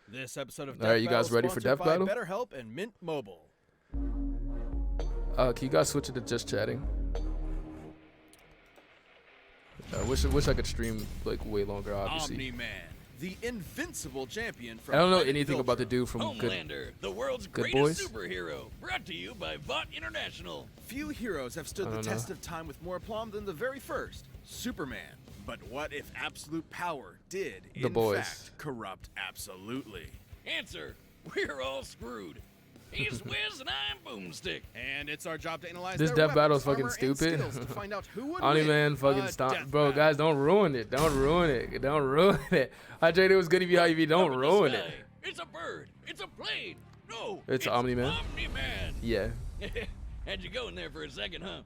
This episode of All right, you guys ready for Death Battle? BetterHelp and Mint Mobile. Can you guys switch it to just chatting? I wish I could stream like way longer, obviously. Omni Man, the invincible champion from I don't know anything about the dude from Homelander, the world's Good greatest Boys? superhero, brought to you by Vought International. Few heroes have stood I the don't test know. of time with more aplomb than the very first, Superman. But what if absolute power did, The in Boys. fact, corrupt absolutely? Answer, we're all screwed. He's Wiz and I'm Boomstick. And it's our job to analyze This their death battle is weapons, fucking armor, and stupid. skills to find out who would Omni win Man, fucking a stop, death bro. battle. Guys, don't ruin it. Don't ruin it. Don't ruin it. I tried it was good if you don't Up in the ruin it. sky, it's a bird. It's a plane. No, It's Omni Man. Omni Man. Yeah, Had you going there for a second, huh?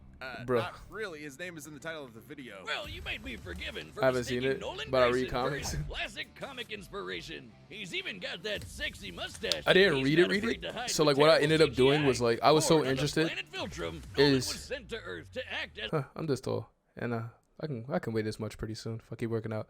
Bro. Not really. His name is in the title of the video. Well, you might be forgiven for I haven't seen mistaking it, Nolan but I read Grayson for comics. his classic comic inspiration. He's even got that sexy mustache. I didn't He's read not it. afraid to hide So the like what I terrible ended up doing CGI. was like I was so Born on the interested. planet Viltrum, Nolan is- was sent to Earth to act as I'm this tall, and I can weigh this much pretty soon if I keep working out.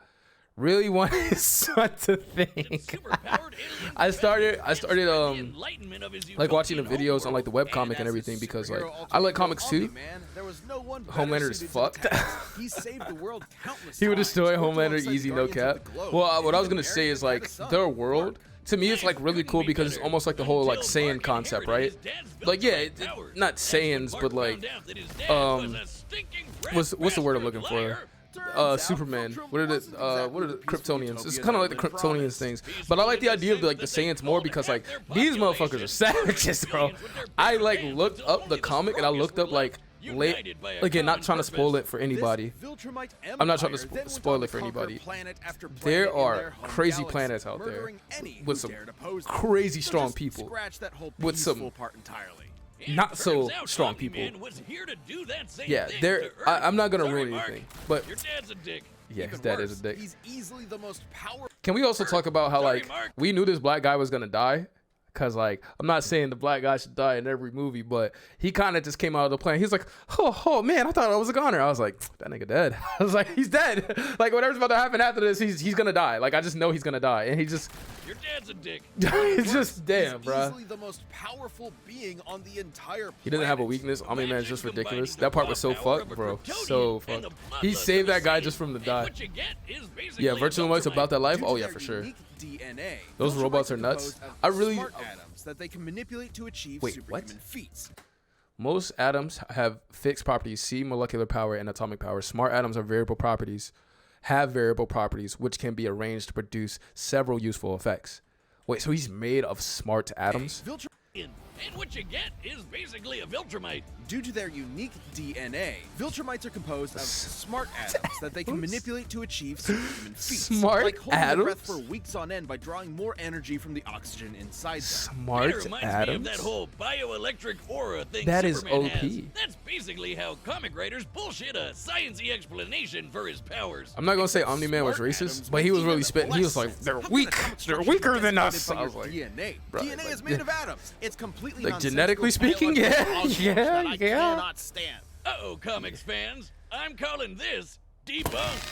Really want his son to think. superpowered alien I started defender and the enlightenment of his like watching the utopian videos on like the homeworld. webcomic and as everything a because like superhero alter I like ego comics Omni too. Man, there was no one better Homelander is suited to fucked. the task. He saved the world countless He would times, destroy worked Homelander alongside easy, no Guardians of cap. the Globe, Well, what I was and gonna say is America like Under the Sun. their world. To me, it's like really cool because it's almost like the whole like Until Saiyan Mark concept, right? inherited his dad's Like yeah, Viltrumite powers. not That's when Saiyans, Mark but like found out that his dad was a stinking what's the word I'm bastard looking for? liar. Turns out Superman. Viltrum What are wasn't the exactly Kryptonians? It's utopian kind of like the island Kryptonians promised. things, but I like the idea of like the Saiyans more because like these motherfuckers are savages, bro. I like looked up the comic and I looked up like late again, not trying to spoil it for anybody. This Viltrumite I'm not trying to empire then went spoil on it to for conquer anybody. planet after planet There in are their home crazy galaxy, planets out there murdering any with who some dared oppose them. crazy So strong just people. scratch that whole with some peaceful part entirely. not so Turns out strong Omni-Man people. was here to do that same Yeah, thing they're. to Earth. I'm not gonna Sorry, ruin Mark, anything, but your dad's a dick. yeah, Even his dad worse, is a dick. He's easily the most powerful. Can we also talk about how Sorry, like Mark. we knew this black guy was gonna die? Cause like I'm not saying the black guy should die in every movie, but he kind of just came out of the plane. He's like, oh man, I thought I was a goner. I was like, that nigga dead. I was like, he's dead. Like whatever's about to happen after this, he's gonna die. Like I just know he's gonna die, and he just Your dad's a dick. it's just damn, He's bro. easily the most powerful being on the entire planet. He doesn't have a weakness. Omni Man is just ridiculous. That part was so fucked, bro. So Kryptonian and fucked. the He bloodlust saved of that guy the just from the Saiyans. die. And what you get is basically Yeah, a Virtual Might's Viltrumite. about that life. Due Oh to yeah, their for sure. unique DNA, Those Viltrumites robots are are nuts. composed of I really- smart atoms that they can manipulate to achieve Wait, superhuman what? feats. Most atoms have fixed properties, C, molecular power, and atomic power. Smart atoms are have variable properties, which can be arranged to produce several useful effects. Wait, so he's made of smart atoms? And what you get is basically a Viltrumite. Due to their unique DNA, Viltrumites are composed of smart atoms that they can manipulate to achieve superhuman feats. Smart like holding their breath atoms? for weeks on end by drawing more energy from the oxygen inside them. Smart It reminds me atoms? of that whole bioelectric aura thing That is Superman OP. has. That's basically how comic writers bullshit a science-y explanation for his powers. I'm not gonna say Omni Man was Smart racist, atoms but he make was really even spitting. He was less like, sense. they're How can weak. atomic They're structure be weaker than us. designated by I was your like, DNA. bro, DNA like, is made of atoms. It's completely like, nonsensical genetically speaking, biological yeah, nonsense yeah, that I yeah. cannot stand. Uh-oh, comics fans. I'm calling this debunked.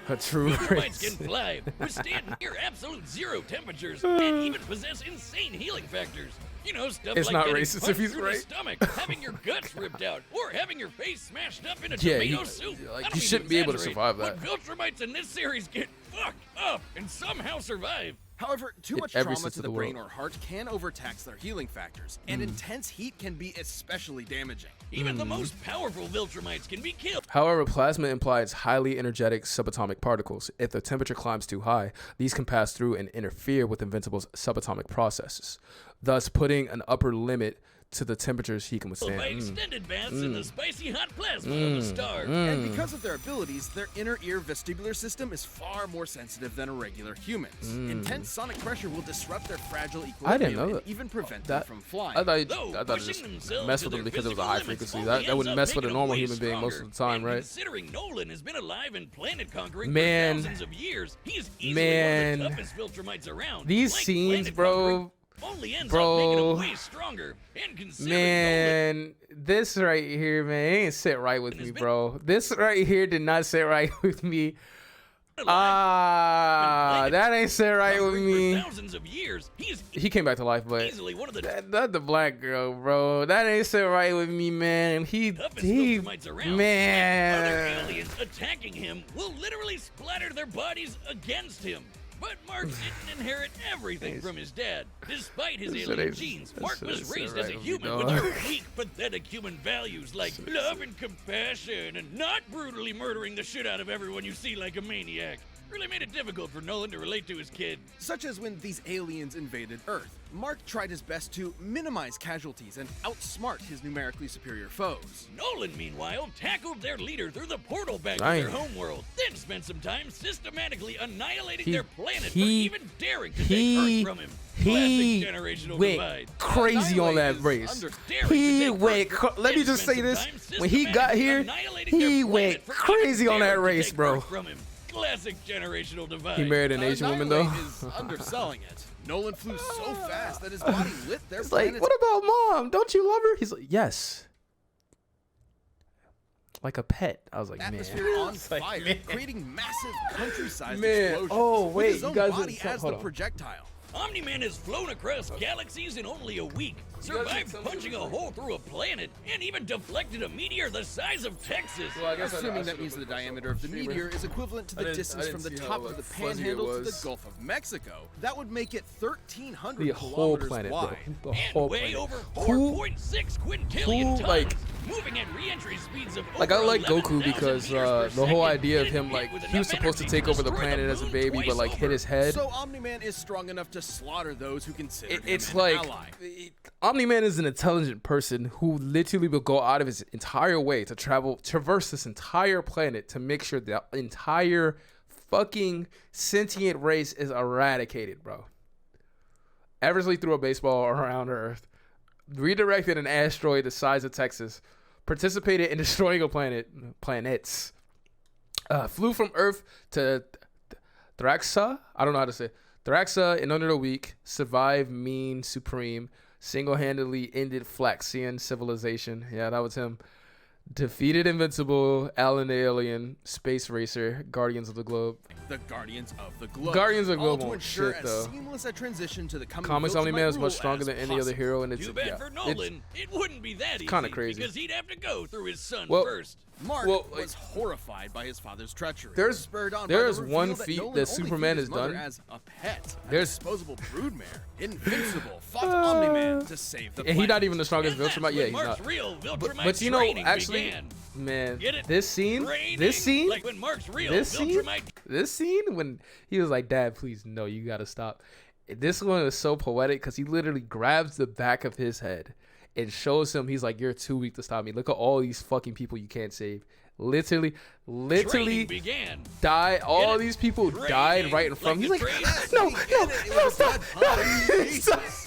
a true Viltrumites race. can fly, withstand near absolute zero temperatures, and even possess insane healing factors. You know, stuff It's like not getting racist if punched he's through right. the stomach, having your guts ripped out, or having your face smashed up in a Yeah, tomato you- soup. like, I you don't mean shouldn't be able to exaggerate, survive that. But Viltrumites in this series get fucked up and somehow survive. However, too In much every trauma sense to of the the brain world. or heart can overtax their healing factors, and intense heat can be especially damaging. Even the most powerful Viltrumites can be killed. However, plasma implies highly energetic subatomic particles. If the temperature climbs too high, these can pass through and interfere with Invincible's subatomic processes, thus putting an upper limit to the temperatures he can By withstand. extended baths in the spicy hot plasma of a star. And because of their abilities, their inner ear vestibular system is far more sensitive than a regular human's. Intense sonic pressure will disrupt their fragile equilibrium I didn't know and that. even prevent That- them from flying. I thought Though it pushing just themselves messed to with them their because it was a physical high limits frequency. only That ends wouldn't up mess with a making normal them way human being most of stronger. the time, And right? Considering Nolan has been alive and planet conquering Man. for thousands of years, he's easily Man. one of the toughest Viltrumites around. These Like scenes, planet bro. conquering. only ends Bro. up making him way stronger. And considering Man, this right here, man, it ain't sit right with me, bro. This right here did not sit right with me. That ain't sit right with me. Thousands of years, He came back to life, but easily one of the that's the black girl, bro. That ain't sit right with me, man. He toughest Viltrumites around. man. Other aliens attacking him will literally splatter their bodies against him. But Mark didn't inherit everything from his dad. Despite his alien genes, Mark was raised as a human with your weak, pathetic human values like love and compassion and not brutally murdering the shit out of everyone you see like a maniac. Really made it difficult for Nolan to relate to his kid. Such as when these aliens invaded Earth. Mark tried his best to minimize casualties and outsmart his numerically superior foes. Nolan, meanwhile, tackled their leader through the portal back to their homeworld, then spent some time systematically annihilating their planet for even daring to take Earth from him. He Classic generational went divide. crazy on that race. He went. Let me just say this: when he got here, he went crazy on that race, bro. Classic generational divide. He married an Asian woman, though. Is underselling it. Nolan flew so fast that his body lit their It's like, planet's what about mom? Don't you love her? He's like, yes. Like a pet. I was like, man. atmosphere on fire, creating massive countryside Man. explosions. Oh, with wait, his you own guys body didn't- as hold the on. projectile. Omni-Man has flown across galaxies in only a week, survived punching a hole through a planet, and even deflected a meteor the size of Texas. Assuming that means the diameter of the meteor is equivalent to the distance from the top of the panhandle to the Gulf of Mexico, that would make it 1,300 The whole kilometers planet, wide. bro. The whole And weigh planet. over 4.6 quintillion tons, like- moving at re-entry speeds of Like, I over like 11,000 Goku because meters per the whole second, idea of getting him, hit like, with he was enough supposed to energy take over the destroy planet as a moon baby, but, twice like, hit over. his head. So Omni-Man is strong enough to slaughter those who consider him It's an like ally. Omni-Man is an intelligent person who literally will go out of his entire way to traverse this entire planet to make sure the entire fucking sentient race is eradicated, bro. Eversley threw a baseball around Earth, redirected an asteroid the size of Texas, participated in destroying a planets, flew from Earth to Thraxa. I don't know how to say it. Thraxa in under a week, survived mean supreme, single-handedly ended Flaxian civilization. Yeah, that was him. Defeated Invincible, Alan the Alien, Space Racer, Guardians of the Globe. The Guardians of the Globe. Guardians of the all Globe to won't ensure shit, as though. seamless a transition to the coming Comics Viltrumite Omni-Man is rule much stronger as than any other possible. hero, and it's Too bad yeah, for it's Nolan. It wouldn't be that easy. kinda crazy. Because he'd have to go through his son Well, first. Mark Well, was horrified by his father's treachery. There's- spurred on there's by the reveal one that feat Nolan that only Superman viewed his has mother done. as a pet, a There's- disposable broodmare. Invincible fought Omni-Man to save the and planet. he's not even the strongest And that's Viltrumite. Yeah, when he's Mark's not. real Viltrumite But you know, training actually, began. man, Get it? this scene, Training? Like when Mark's real Viltrumite this scene when he was like, "Dad, please, no, you gotta stop." This one is so poetic because he literally grabs the back of his head and shows him. He's like, "You're too weak to stop me. Look at all these fucking people you can't save." Literally training began. died. All Get it? these people Training died right in front. like He's the like, train. no, stop.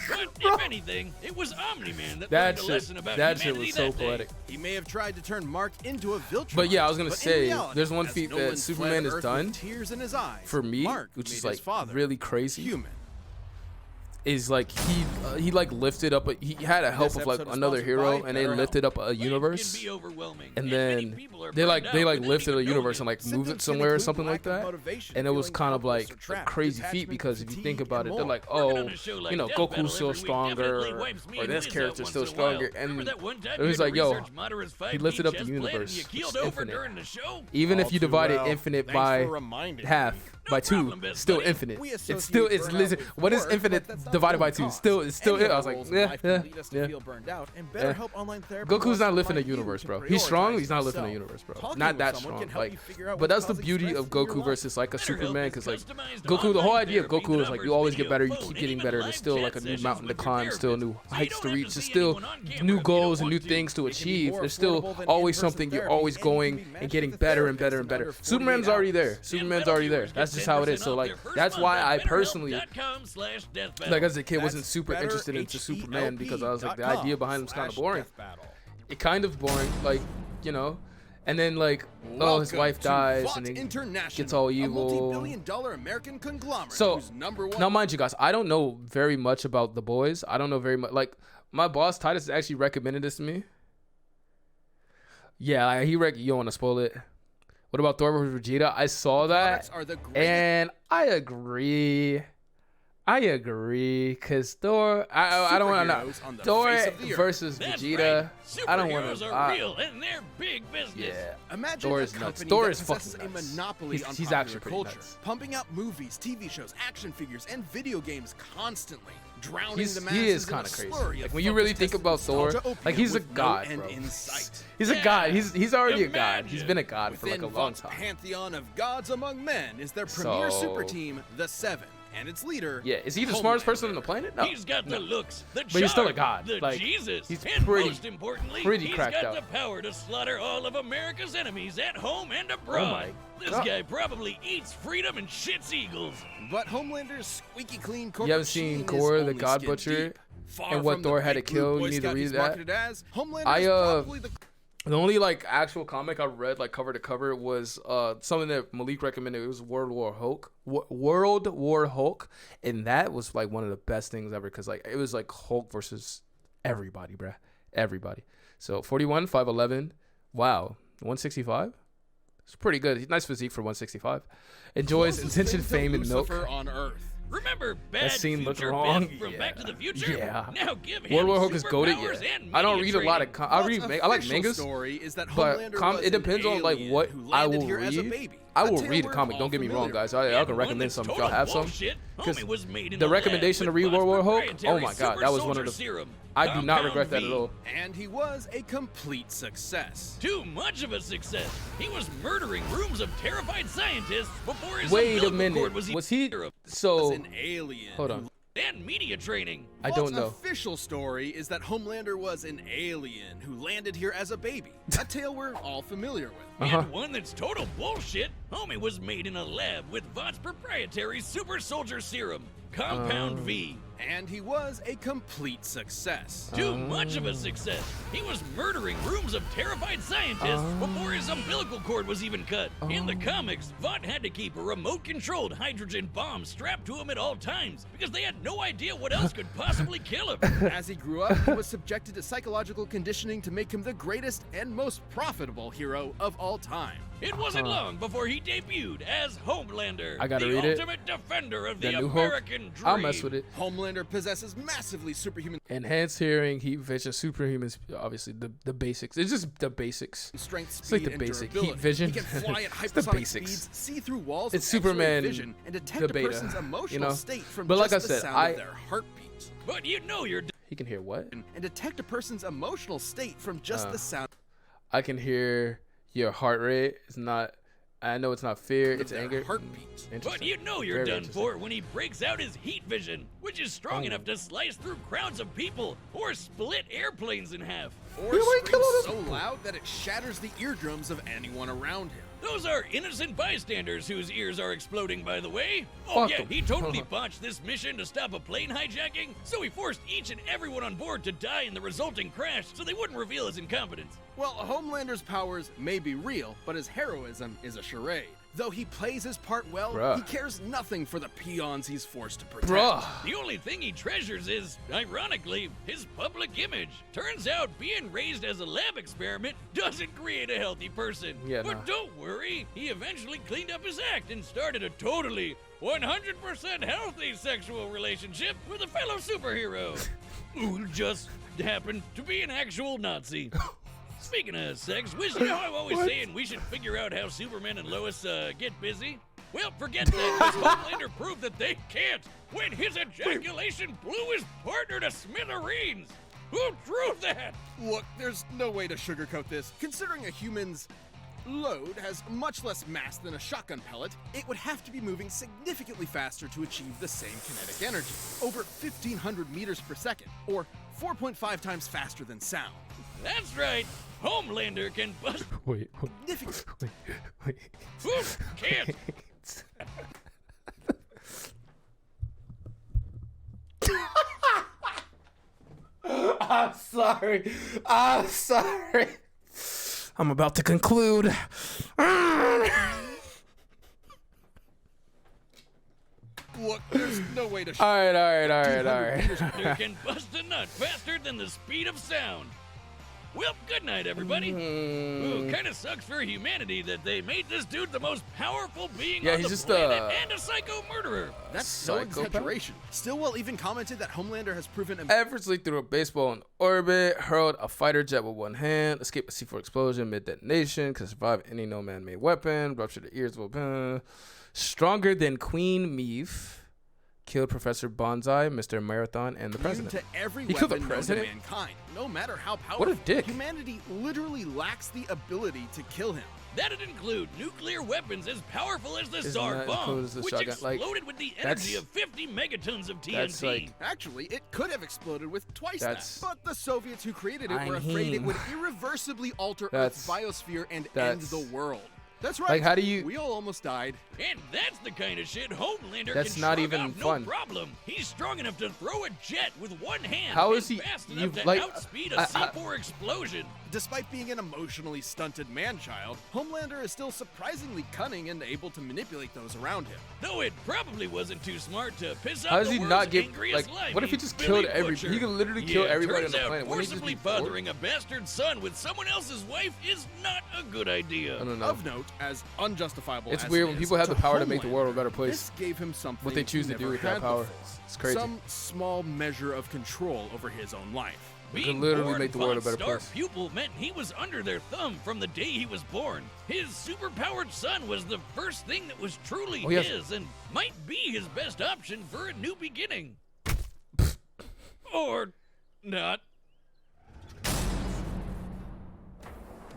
But if anything, it was Omni-Man that That learned a shit, lesson about that shit humanity was so that day. poetic. He may have tried to turn Mark into a Viltrumite. But yeah, I was gonna but in say, reality, there's one as feat that Nolan fled Superman has Earth done with tears in his eyes, for me, Mark which made is his like father really crazy. human. Is like he like lifted up he had a help This of like episode is another sponsored hero, by and they BetterHelp. lifted up a Life universe, can be overwhelming, and many then people are they burned like out and lifted don't a even know universe it. and like moved Symptoms it can somewhere or include something lack like of that, motivation, and it was feeling kind of helpless like or a trapped, crazy feat detachment, because if you think fatigue, about and it, they're more. like, Working oh, on a show like you know, Death Goku's Battle still every week stronger, definitely wipes me or and this Liz character's out still once in a while. stronger, Remember and that one time it you was had like, to yo, research Madara's he 5D lifted up the chess plan and universe. you It's keeled over infinite. during the show? Even All if you too divide it well. infinite Thanks by for reminding half, me. by No two, problem, best still buddy. infinite. We It's associate still it's burnout listen. with What is work, infinite but that's not divided the by only two? cause. It's still Any it. I was other like, roles in yeah, life can yeah, lead us to yeah. feel burned out, and BetterHelp online therapy Goku's wants not to lifting a remind you universe, to bro. He's strong. prioritize He's not lifting a yourself. universe, bro. Talking Not with that someone strong. can help Like, you figure out but what's that's the causing beauty stress of in your Goku life. versus like a BetterHelp Superman, is because like customized Goku, the whole online idea of therapy Goku that is like offers you always get video, better, you phone, keep and getting even better. live There's still like a chat new sessions mountain to with your climb, still new therapist. So you heights don't to have reach. to There's see still anyone on camera new if you goals don't and new want to. things to It can be achieve. more There's still affordable than always in-person something you're therapy, always and you can going be matched and getting with a better and therapist better and in better. under 48 Superman's already there. hours. Superman's already there. That's just how it is. So like that's why I personally, like as a kid, wasn't That's super interested into BetterHelp.com Superman because I was like the idea behind him was kind of boring. Death Battle. It kind of boring, like, you know, And then like, oh, his wife dies, and then gets all a evil. multi-billion-dollar American conglomerate So whose #1 now, mind you guys, I don't know very much about The Boys. I don't know very much. Like my boss Titus actually recommended this to me. Yeah, you don't want to spoil it. What about Thor vs. Vegeta? I saw that, and I agree. Because Thor, I don't want to. Thor versus Vegeta. Right. I don't want Superheroes to. are real, and they're big business. Yeah. Imagine Thor a is nuts. company Thor that is fucking possesses nuts. a monopoly on He's popular actually pretty culture, nuts. pumping out movies, TV shows, action figures, and video games constantly, drowning He the masses is in kind a of crazy. slurry Like of when you really focus think tested about Thor, nostalgia like he's a opium with god, no end bro. in sight. He's a god. He's already a god. He's Imagine. been a god for like Within a long Vought's time. pantheon of gods among men is their premier So- super team, the Seven, and its leader. Yeah, is he the smartest person on Homelander. the planet? No. He's got the looks, the But he's still a charm, god. the Like, Jesus, he's and pretty- most importantly, pretty he's cracked got out. the power to slaughter all of America's enemies at home and abroad. my This God. guy probably eats freedom and shits eagles. But Homelander's squeaky clean corporate You haven't seen sheen Gore, is the only God skin Butcher, deep. Far and what from the Thor had to big blue kill? Boy You need to Scout read he's that. marketed as, Homelander I, is probably the The only like actual comic I read like cover to cover was something that Malik recommended. It was World War Hulk, World War Hulk, and that was like one of the best things ever because like it was like Hulk versus everybody, bruh, everybody. So 41, 5'11", wow, 165. It's pretty good. Nice physique for 165. Enjoys closest attention, thing to fame, and milk. Lucifer on Earth. Remember bad scene looked future wrong? Biff from Yeah. Back to the Future? Yeah. Now give him World War Hulk is goated. superpowers Yeah. and I don't media read a lot of. training. I like Official mangas. story is that But Homelander was it depends an on like alien what who I landed will here as a read. baby. I A will tale read a we're comic. all Don't get me wrong, familiar guys. with. I And can one recommend that's some if total y'all have some. bullshit. 'Cause Homie was made in the a lab recommendation to with read Vought's World War Hulk. proprietary Oh my god, super that was one of soldier the. serum. I do not Compound regret that V. at all. And he was a complete success. Too much of a success. He was murdering rooms of terrified scientists before his Wait a umbilical cord minute. was Was he? Was So an alien. hold on. and media training. I don't Vaught's know. official story is that Homelander was an alien who landed here as a baby. A tale we're all familiar with. Uh-huh. And one that's total bullshit. Homie was made in a lab with Vought's proprietary super soldier serum, Compound V. And he was a complete success. Too much of a success. He was murdering rooms of terrified scientists before his umbilical cord was even cut. In the comics, Vought had to keep a remote-controlled hydrogen bomb strapped to him at all times because they had no idea what else could possibly kill him. As he grew up, he was subjected to psychological conditioning to make him the greatest and most profitable hero of all time. It wasn't long before he debuted as Homelander, I gotta the read it. ultimate defender of The the new Hulk. American dream. I'll mess with it. Homelander possesses massively superhuman Enhanced hearing, heat vision, superhumans. Obviously, the basics. It's just the basics. strength, It's like speed, the and basic. durability. Heat vision. He can fly at It's the hypersonic basics. speeds, see through walls It's with X-ray Superman, vision, and detect the a beta, person's emotional you know? state from But like just I the said, sound I- of their heartbeat. But you know you're He can hear what? And detect a person's emotional state from just the sound I can hear your heart rate. It's not. I know it's not fear. of It's their anger. heartbeat. But Interesting. you know you're Very done interesting. for when he breaks out his heat vision, which is strong Oh. enough to slice through crowds of people or split airplanes in half. Or You ain't kill all screams so loud that it shatters the eardrums of anyone around him. Those are innocent bystanders whose ears are exploding, by the way. Oh, Fuck yeah, them. he totally botched this mission to stop a plane hijacking, so he forced each and everyone on board to die in the resulting crash so they wouldn't reveal his incompetence. Well, Homelander's powers may be real, but his heroism is a charade. Though he plays his part well, Bruh. he cares nothing for the peons he's forced to protect. Bruh. The only thing he treasures is, ironically, his public image. Turns out being raised as a lab experiment doesn't create a healthy person. Yeah, but nah. don't worry, he eventually cleaned up his act and started a totally 100% healthy sexual relationship with a fellow superhero who just happened to be an actual Nazi. Speaking of sex, Wiz, you know how I'm always saying we should figure out how Superman and Lois get busy? Well, forget that, 'cause Homelander proved that they can't when his ejaculation blew his partner to smithereens. Who proved that? Look, there's no way to sugarcoat this. Considering a human's load has much less mass than a shotgun pellet, it would have to be moving significantly faster to achieve the same kinetic energy. Over 1,500 meters per second, or 4.5 times faster than sound. That's right, Homelander can bust. Wait. Significant. Wait. Who can't? I'm sorry. I'm about to conclude. Look, there's no way to. All right. Thunder can bust a nut faster than the speed of sound. Well, good night, everybody. Ooh, kind of sucks for humanity that they made this dude the most powerful being on he's the just planet and a psycho murderer. That's no Psychopath? exaggeration. Stillwell even commented that Homelander has proven Effortlessly threw a baseball in orbit, hurled a fighter jet with one hand, escaped a C4 explosion mid-detonation, could survive any no man-made weapon, ruptured the ears of a stronger than Queen Meave, killed Professor Bonsai, Mr. Marathon, and the president. to every He killed the weapon known to president? mankind. No matter how powerful, What a dick. humanity literally lacks the ability to kill him. That'd include nuclear weapons as powerful as the Isn't Tsar that bomb, includes the which shotgun? Like, exploded with the that's- energy of 50 megatons of TNT. that's like- Actually, it could have exploded with twice That's- that. But the Soviets who created it were I afraid it mean- would irreversibly alter That's- Earth's biosphere and end that's- the world. That's right. Like, how do you- We all almost died. And that's the kind of shit Homelander That's can not shrug even off fun. No problem. He's strong enough to throw a jet with one hand. How and is he- fast you- enough to like, outspeed a C4 explosion? Despite being an emotionally stunted man-child, Homelander is still surprisingly cunning and able to manipulate those around him. Though it probably wasn't too smart to piss off How does the he world's not get, angriest like, limey, what if he just Billy killed every- Butcher. he could literally kill everybody on turns the out planet. Wouldn't he just forcibly be bored? fathering a bastard son with someone else's wife is not a good idea. I don't know. Of note, as unjustifiable It's as weird it when is, people have the power to make the Homelander, world a better place. This gave him something What they choose he to do never with that had power. before. It's crazy. Some small measure of control over his own life. They could Being literally born make the world a better Von Starr place. pupil meant he was under their thumb from the day he was born. His superpowered son was the first thing that was truly Oh, yes. his and might be his best option for a new beginning. Or not.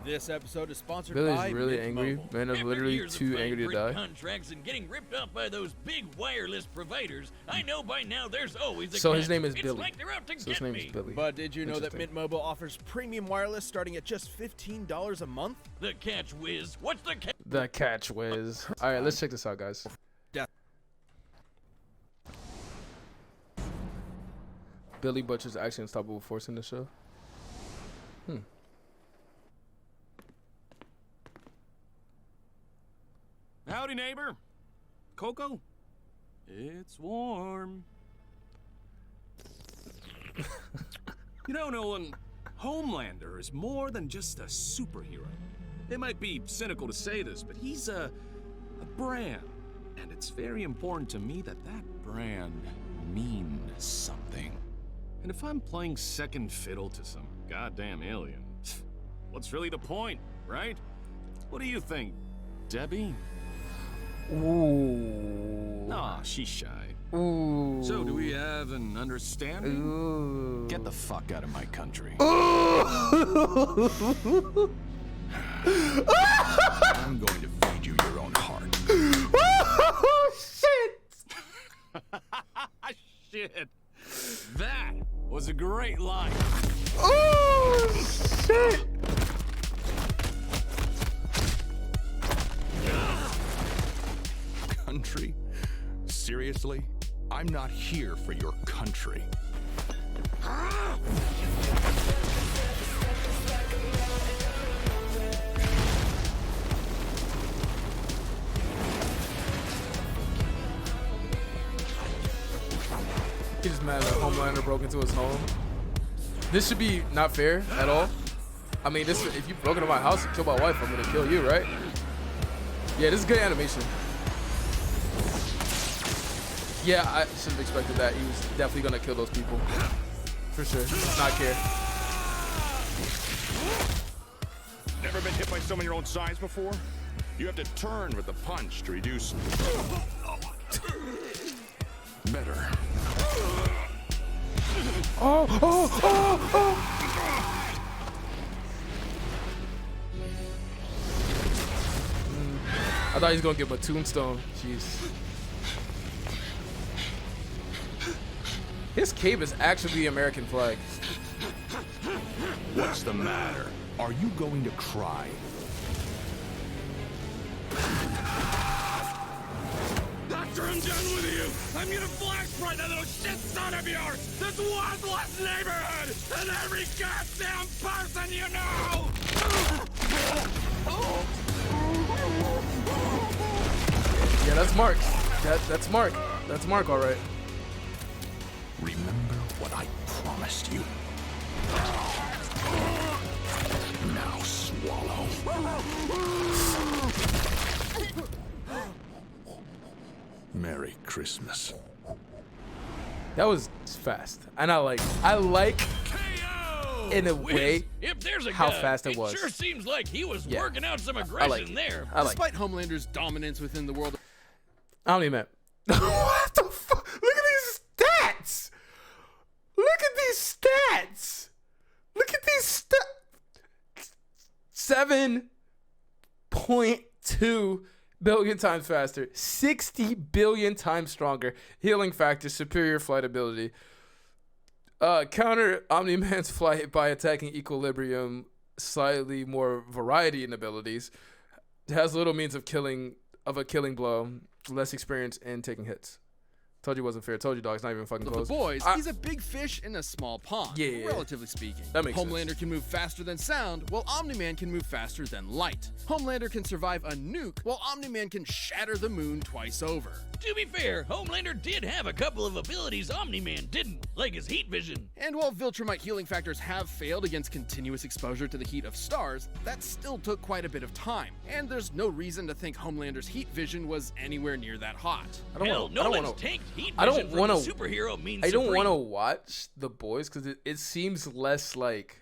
This episode is sponsored Billy's by really Mint angry. Mobile. Man is After literally years of too fine angry to print die. contracts and getting ripped off by those big wireless providers, I know by now there's always a So his catch. name is It's Billy. like they're out to So his get name me. is Billy. But did you know that Interesting. Mint Mobile offers premium wireless starting at just $15 a month? The catch whiz. What's the catch? The catch whiz. All right, let's check this out, guys. Death. Billy Butcher's actually unstoppable force in the show. Howdy, neighbor. Coco? It's warm. You know, Nolan, Homelander is more than just a superhero. It might be cynical to say this, but he's a brand. And it's very important to me that that brand means something. And if I'm playing second fiddle to some goddamn alien, what's really the point, right? What do you think, Debbie? Ooh. Aw, she's shy. Ooh. So, do we have an understanding? Ooh. Get the fuck out of my country. Ooh. I'm going to feed you your own heart. Oh, shit. Shit. That was a great line. Oh, shit. Country? Seriously? I'm not here for your country. He's just mad that Homelander broke into his home. This should be not fair at all. I mean, this if you broke into my house and killed my wife, I'm gonna kill you, right? Yeah, this is good animation. Yeah, I should have expected that. He was definitely gonna kill those people. For sure. Not care. Never been hit by someone your own size before? You have to turn with the punch to reduce. Better. Oh, oh, oh, oh. I thought he was gonna give him a tombstone. Jeez. His cape is actually the American flag. What's the matter? Are you going to cry? After I'm done with you, I'm gonna flash right that little shit son of yours! This worthless neighborhood! And every goddamn person you know! Yeah, that's Mark. That's Mark. That's Mark, all right. Remember what I promised you. Now swallow. Merry Christmas. That was fast, and I like KO! in a Wiz, way if there's a how gun, fast it was. Sure seems like he was Yeah. working out some I aggression like it. there. I like Despite Homelander's dominance within the world, Omni-Man. What the fuck? Look at these stats. Look at these stats. Look at these stats. 7.2 billion times faster, 60 billion times stronger, healing factor, superior flight ability. Counter Omni-Man's flight by attacking equilibrium, slightly more variety in abilities. Has little means of a killing blow, less experience in taking hits. Told you it wasn't fair. Told you, dog. It's not even fucking of close. the boys, he's a big fish in a small pond, Yeah. relatively speaking. That makes Homelander sense. can move faster than sound, while Omni-Man can move faster than light. Homelander can survive a nuke, while Omni-Man can shatter the moon twice over. To be fair, Homelander did have a couple of abilities Omni-Man didn't, like his heat vision. And while Viltrumite healing factors have failed against continuous exposure to the heat of stars, that still took quite a bit of time. And there's no reason to think Homelander's heat vision was anywhere near that hot. I don't Hell, want Nolan's to. tanked heat I don't vision from wanna- a superhero means I don't supreme. want to watch The Boys because it seems less like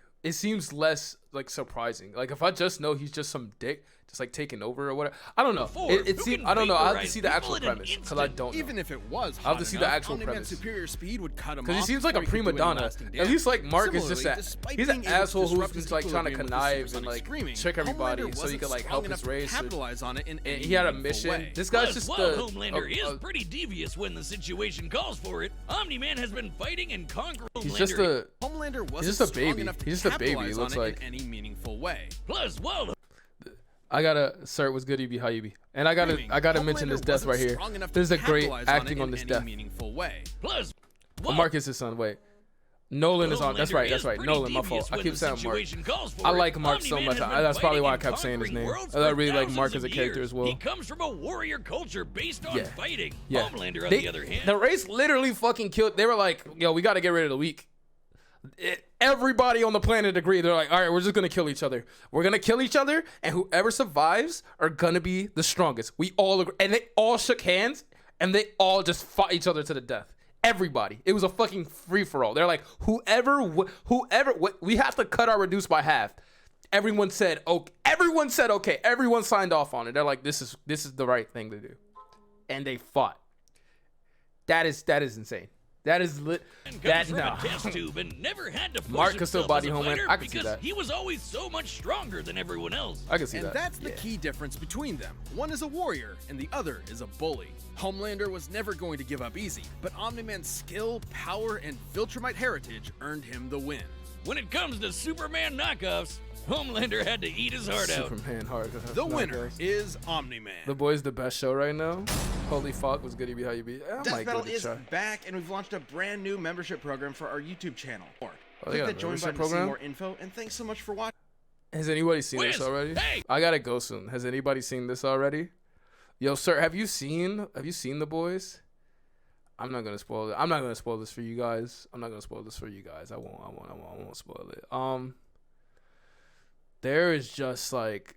surprising. Like if I just know he's just some dick, just like taking over or whatever. I don't know. Before, It who seems. can I don't know. I have to vaporize see the people actual in an premise because I instant? don't know. Even if it was I'll have hot to see enough, the actual Omni-Man's premise. superior speed would cut him off. Because he seems like a before he prima could do any donna. lasting At damage. least like Mark is just Similarly, that. despite He's an being able to asshole who's disrupt just his like trying to equilibrium with connive and supersonic like screaming, trick everybody Homelander so he wasn't could like strong help enough his to race. capitalize on it in And any he had a meaningful mission. way. This guy's Plus, just while the. Homelander is pretty devious when the situation calls for it, Omni-Man has been fighting and conquering He's Homelander. just a. Homelander wasn't just a strong baby. enough to He's just a baby, capitalize it looks on it like. in any meaningful way. Plus, while I gotta, sir, what's good, EB? How you be? And I gotta mention this death right here. There's a great acting on this death. Meaningful way. Plus, Oh, Marcus' son. Wait, Nolan is on. That's right. That's right. pretty Nolan. My devious fault. I when keep the saying Mark. situation calls for I it. like Mark so Omni-Man much. has been That's probably why I fighting kept saying his and name. conquering I really like worlds Mark for as a character years. as well. He comes from a warrior culture based on Yeah. fighting. Yeah. Homelander, on They- the other hand, the race literally fucking killed. They were like, yo, we got to get rid of the weak. Everybody on the planet agreed. They're like, all right, we're just gonna kill each other. We're gonna kill each other, and whoever survives are gonna be the strongest. We all agree, and they all shook hands, and they all just fought each other to the death. Everybody. It was a fucking free for all. They're like, whoever, we have to cut our reduce by half. Everyone said, okay. Everyone said, okay. Everyone signed off on it. They're like, this is the right thing to do, and they fought. That is insane. That is lit. comes That from no. a test tube and never had to push Mark could still himself body as a Homelander. fighter I can see because that. he was always so much stronger than everyone else. I can see And that. that's the key difference between them. One is a warrior, and the other is a bully. Homelander was never going to give up easy, but Omni-Man's skill, power, and Viltrumite heritage earned him the win. When it comes to Superman knockoffs, Homelander had to eat his heart out. Superman hard. The winner is Omni-Man. The Boys, the best show right now. Holy fuck, was good. How you be? I Death might Battle give it a is try. back, and we've launched a brand new membership program for our YouTube channel. Oh, they Click got the a join membership button to see program? more info, and thanks so much for watching. Has anybody seen Wiz, this already? hey! I gotta go soon. Has anybody seen this already? Yo, sir, have you seen The Boys? I'm not gonna spoil it. I'm not gonna spoil this for you guys. I won't spoil it. There is just like